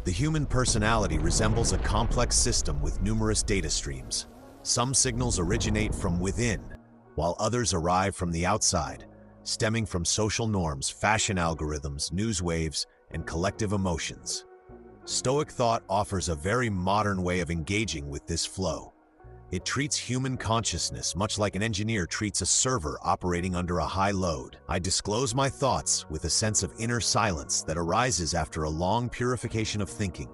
The human personality resembles a complex system with numerous data streams. Some signals originate from within, while others arrive from the outside, stemming from social norms, fashion algorithms, news waves, and collective emotions. Stoic thought offers a very modern way of engaging with this flow. It treats human consciousness much like an engineer treats a server operating under a high load. I disclose my thoughts with a sense of inner silence that arises after a long purification of thinking.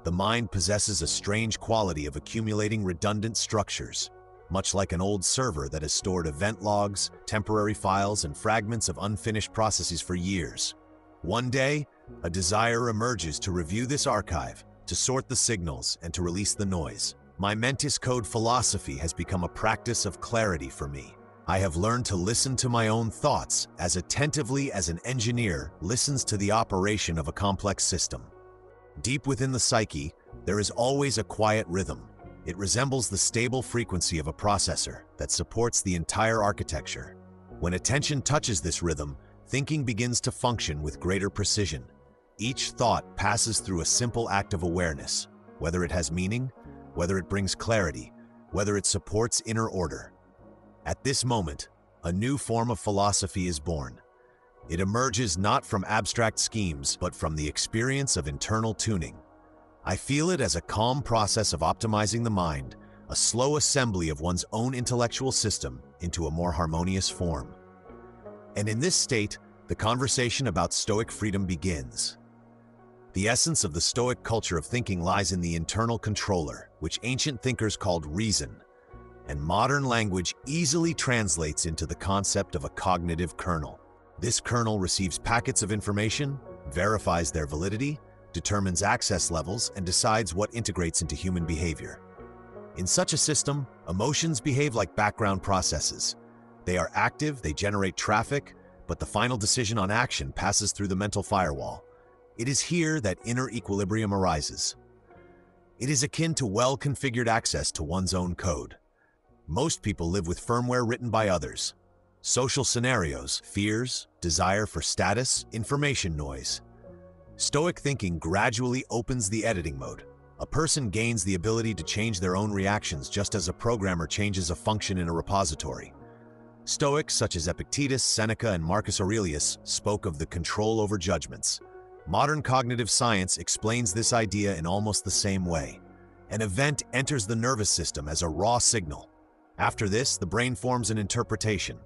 The mind possesses a strange quality of accumulating redundant structures, much like an old server that has stored event logs, temporary files, and fragments of unfinished processes for years. One day, a desire emerges to review this archive, to sort the signals, and to release the noise. My Mentis Code philosophy has become a practice of clarity for me. I have learned to listen to my own thoughts as attentively as an engineer listens to the operation of a complex system. Deep within the psyche, there is always a quiet rhythm. It resembles the stable frequency of a processor that supports the entire architecture. When attention touches this rhythm, thinking begins to function with greater precision. Each thought passes through a simple act of awareness, whether it has meaning, whether it brings clarity, whether it supports inner order. At this moment, a new form of philosophy is born. It emerges not from abstract schemes, but from the experience of internal tuning. I feel it as a calm process of optimizing the mind, a slow assembly of one's own intellectual system into a more harmonious form. And in this state, the conversation about Stoic freedom begins. The essence of the Stoic culture of thinking lies in the internal controller, which ancient thinkers called reason, and modern language easily translates into the concept of a cognitive kernel. This kernel receives packets of information, verifies their validity, determines access levels, and decides what integrates into human behavior. In such a system, emotions behave like background processes. They are active, they generate traffic, but the final decision on action passes through the mental firewall. It is here that inner equilibrium arises. It is akin to well-configured access to one's own code. Most people live with firmware written by others. Social scenarios, fears, desire for status, information noise. Stoic thinking gradually opens the editing mode. A person gains the ability to change their own reactions just as a programmer changes a function in a repository. Stoics such as Epictetus, Seneca, and Marcus Aurelius spoke of the control over judgments. Modern cognitive science explains this idea in almost the same way. An event enters the nervous system as a raw signal. After this, the brain forms an interpretation.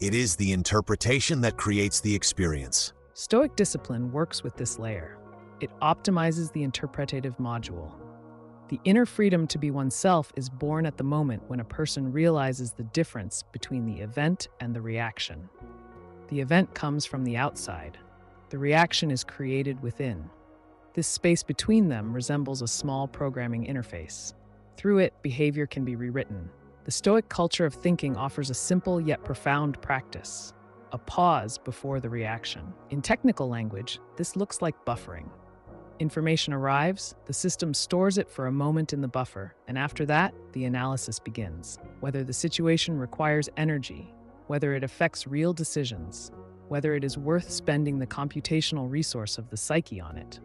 It is the interpretation that creates the experience. Stoic discipline works with this layer. It optimizes the interpretative module. The inner freedom to be oneself is born at the moment when a person realizes the difference between the event and the reaction. The event comes from the outside. The reaction is created within. This space between them resembles a small programming interface. Through it, behavior can be rewritten. The Stoic culture of thinking offers a simple yet profound practice, a pause before the reaction. In technical language, this looks like buffering. Information arrives, the system stores it for a moment in the buffer, and after that, the analysis begins. Whether the situation requires energy, whether it affects real decisions, whether it is worth spending the computational resource of the psyche on it.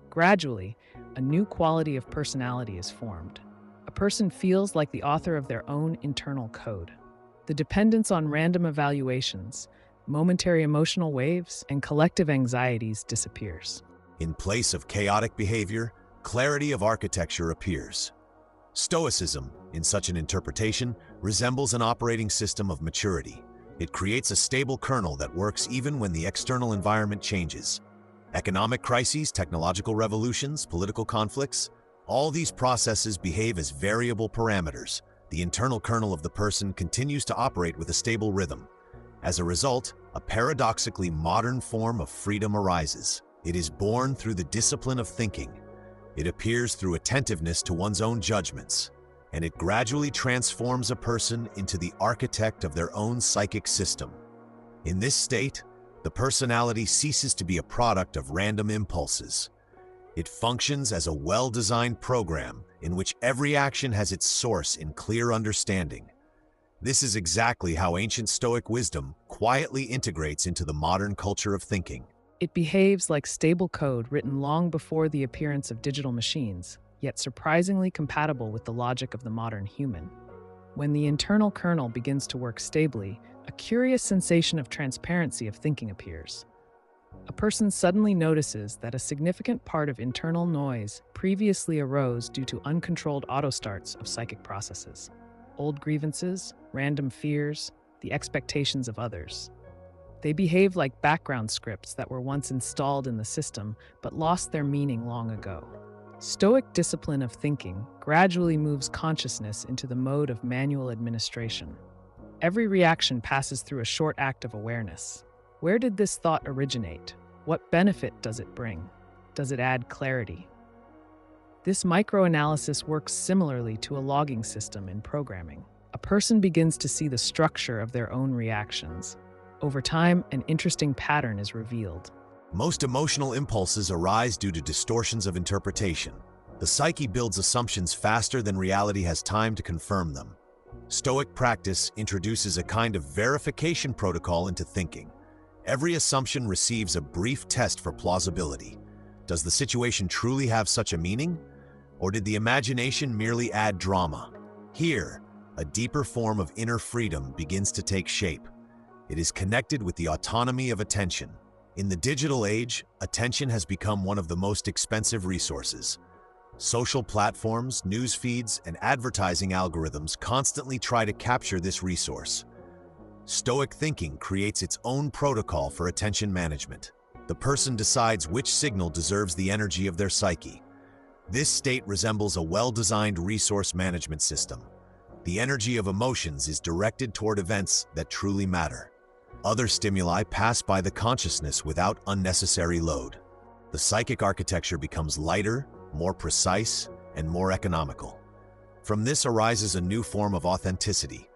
Gradually, a new quality of personality is formed. A person feels like the author of their own internal code. The dependence on random evaluations, momentary emotional waves, and collective anxieties disappears. In place of chaotic behavior, clarity of architecture appears. Stoicism, in such an interpretation, resembles an operating system of maturity. It creates a stable kernel that works even when the external environment changes. Economic crises, technological revolutions, political conflicts, all these processes behave as variable parameters. The internal kernel of the person continues to operate with a stable rhythm. As a result, a paradoxically modern form of freedom arises. It is born through the discipline of thinking. It appears through attentiveness to one's own judgments, and it gradually transforms a person into the architect of their own psychic system. In this state, the personality ceases to be a product of random impulses. It functions as a well-designed program in which every action has its source in clear understanding. This is exactly how ancient Stoic wisdom quietly integrates into the modern culture of thinking. It behaves like stable code written long before the appearance of digital machines, yet surprisingly compatible with the logic of the modern human. When the internal kernel begins to work stably, a curious sensation of transparency of thinking appears. A person suddenly notices that a significant part of internal noise previously arose due to uncontrolled autostarts of psychic processes. Old grievances, random fears, the expectations of others. They behave like background scripts that were once installed in the system but lost their meaning long ago. Stoic discipline of thinking gradually moves consciousness into the mode of manual administration. Every reaction passes through a short act of awareness. Where did this thought originate? What benefit does it bring? Does it add clarity? This microanalysis works similarly to a logging system in programming. A person begins to see the structure of their own reactions. Over time, an interesting pattern is revealed. Most emotional impulses arise due to distortions of interpretation. The psyche builds assumptions faster than reality has time to confirm them. Stoic practice introduces a kind of verification protocol into thinking. Every assumption receives a brief test for plausibility. Does the situation truly have such a meaning? Or did the imagination merely add drama? Here, a deeper form of inner freedom begins to take shape. It is connected with the autonomy of attention. In the digital age, attention has become one of the most expensive resources. Social platforms, news feeds, and advertising algorithms constantly try to capture this resource. Stoic thinking creates its own protocol for attention management. The person decides which signal deserves the energy of their psyche. This state resembles a well-designed resource management system. The energy of emotions is directed toward events that truly matter. Other stimuli pass by the consciousness without unnecessary load. The psychic architecture becomes lighter, more precise, and more economical. From this arises a new form of authenticity.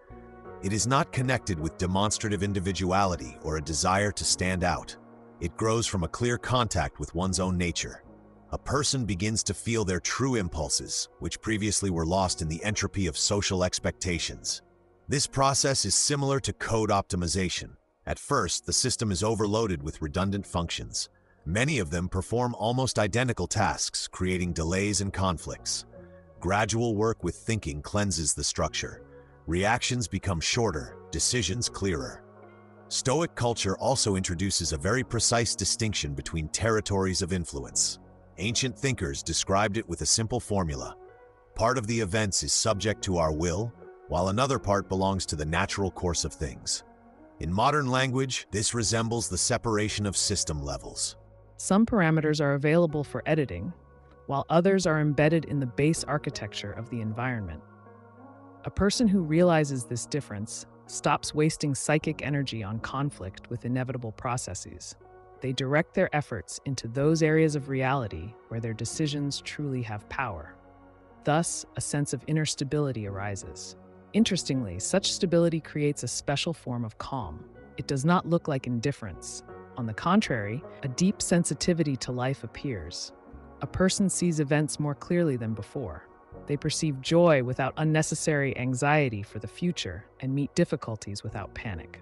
It is not connected with demonstrative individuality or a desire to stand out. It grows from a clear contact with one's own nature. A person begins to feel their true impulses, which previously were lost in the entropy of social expectations. This process is similar to code optimization. At first, the system is overloaded with redundant functions. Many of them perform almost identical tasks, creating delays and conflicts. Gradual work with thinking cleanses the structure. Reactions become shorter, decisions clearer. Stoic culture also introduces a very precise distinction between territories of influence. Ancient thinkers described it with a simple formula. Part of the events is subject to our will, while another part belongs to the natural course of things. In modern language, this resembles the separation of system levels. Some parameters are available for editing, while others are embedded in the base architecture of the environment. A person who realizes this difference stops wasting psychic energy on conflict with inevitable processes. They direct their efforts into those areas of reality where their decisions truly have power. Thus, a sense of inner stability arises. Interestingly, such stability creates a special form of calm. It does not look like indifference. On the contrary, a deep sensitivity to life appears. A person sees events more clearly than before. They perceive joy without unnecessary anxiety for the future and meet difficulties without panic.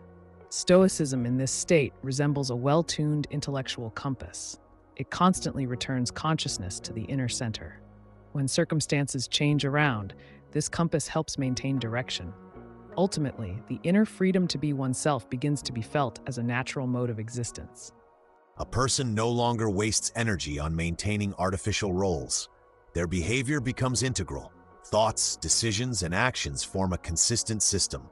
Stoicism in this state resembles a well-tuned intellectual compass. It constantly returns consciousness to the inner center. When circumstances change around, this compass helps maintain direction. Ultimately, the inner freedom to be oneself begins to be felt as a natural mode of existence. A person no longer wastes energy on maintaining artificial roles. Their behavior becomes integral. Thoughts, decisions, and actions form a consistent system.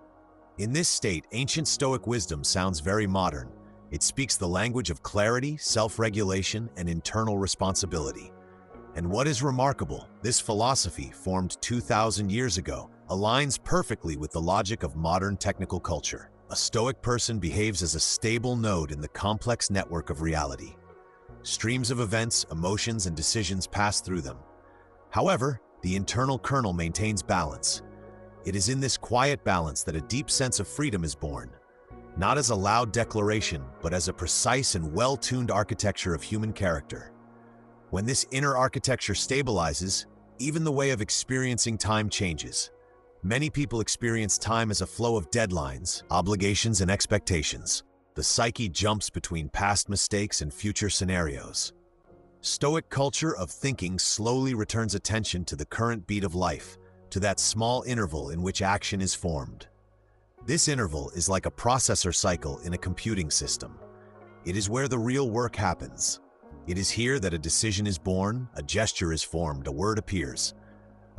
In this state, ancient Stoic wisdom sounds very modern. It speaks the language of clarity, self-regulation, and internal responsibility. And what is remarkable, this philosophy, formed 2,000 years ago, aligns perfectly with the logic of modern technical culture. A Stoic person behaves as a stable node in the complex network of reality. Streams of events, emotions, and decisions pass through them. However, the internal kernel maintains balance. It is in this quiet balance that a deep sense of freedom is born, not as a loud declaration, but as a precise and well-tuned architecture of human character. When this inner architecture stabilizes, even the way of experiencing time changes. Many people experience time as a flow of deadlines, obligations, and expectations. The psyche jumps between past mistakes and future scenarios. Stoic culture of thinking slowly returns attention to the current beat of life, to that small interval in which action is formed. This interval is like a processor cycle in a computing system. It is where the real work happens. It is here that a decision is born, a gesture is formed, a word appears.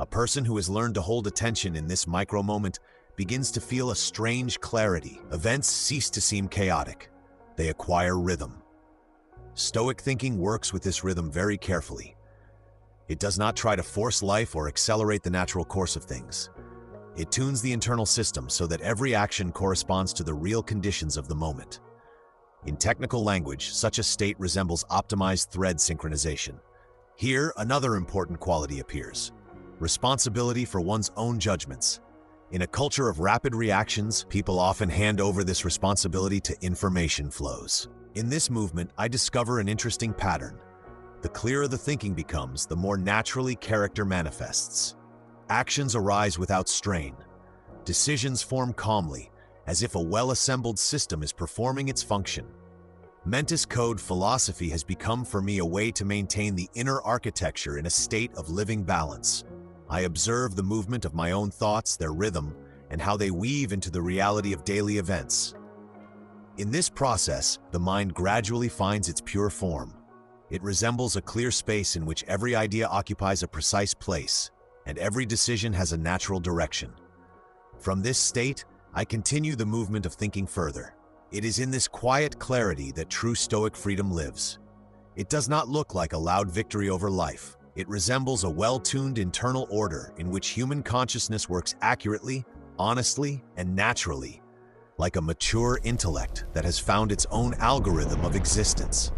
A person who has learned to hold attention in this micro-moment begins to feel a strange clarity. Events cease to seem chaotic. They acquire rhythm. Stoic thinking works with this rhythm very carefully. It does not try to force life or accelerate the natural course of things. It tunes the internal system so that every action corresponds to the real conditions of the moment. In technical language, such a state resembles optimized thread synchronization. Here, another important quality appears: responsibility for one's own judgments. In a culture of rapid reactions, people often hand over this responsibility to information flows. In this movement, I discover an interesting pattern. The clearer the thinking becomes, the more naturally character manifests. Actions arise without strain. Decisions form calmly, as if a well-assembled system is performing its function. Mentis Code philosophy has become for me a way to maintain the inner architecture in a state of living balance. I observe the movement of my own thoughts, their rhythm, and how they weave into the reality of daily events. In this process, the mind gradually finds its pure form. It resembles a clear space in which every idea occupies a precise place, and every decision has a natural direction. From this state, I continue the movement of thinking further. It is in this quiet clarity that true Stoic freedom lives. It does not look like a loud victory over life. It resembles a well-tuned internal order in which human consciousness works accurately, honestly, and naturally, like a mature intellect that has found its own algorithm of existence.